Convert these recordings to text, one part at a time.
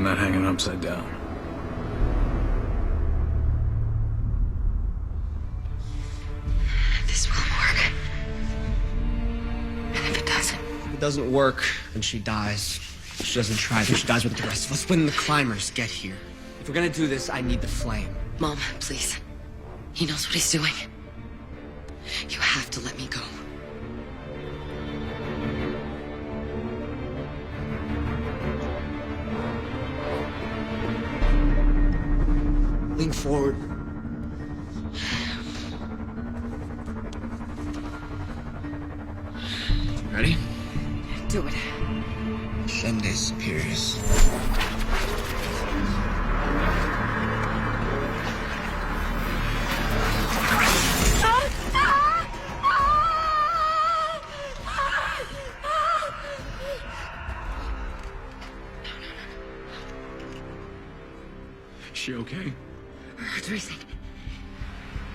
not hanging upside down. This will work. And if it doesn't? If it doesn't work, then she dies. If she doesn't try, then she dies with the rest of us when the climbers get here. If we're gonna do this, I need the flame. Mom, please. He knows what he's doing. You have to let me go. Lean forward. Ready? Do it. Shende Superius. Is she okay? What do you think?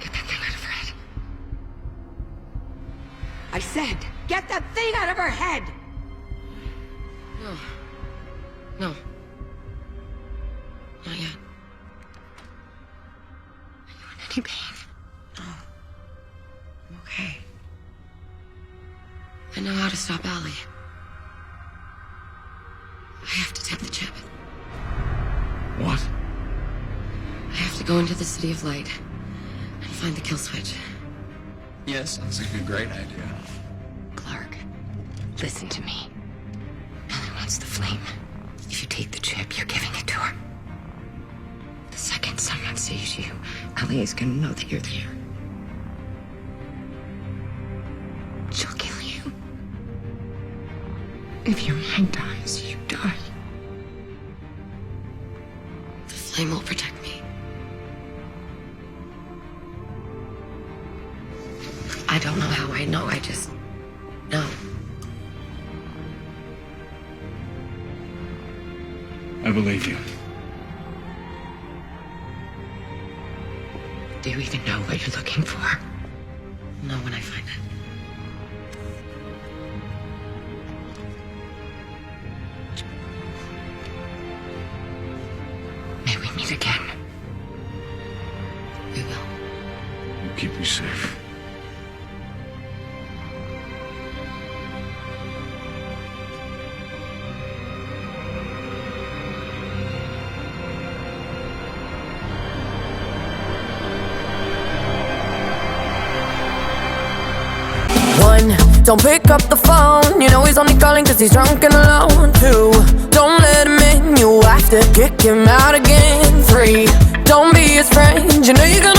Get that thing out of her head. I said, get that thing out of her head! No. No. Not yet. Are you in any pain? No. I'm okay. I know how to stop Allie. I have to take the chip. What? I have to go into the City of Light and find the kill switch. Yeah, sounds like a great idea. Clarke, listen to me. Allie wants the flame. If you take the chip, you're giving it to her. The second someone sees you, Allie is gonna know that you're there. She'll kill you. If your mind dies, you die. The flame will protect me. I don't know how I know, I just know. I believe you. Do you even know what you're looking for? I'll know when I find it. May we meet again. We will. You keep me safe. Don't pick up the phone, you know he's only calling cause he's drunk and alone. 2, don't let him in, you have to kick him out again. 3, don't be his friend, you know you're gonna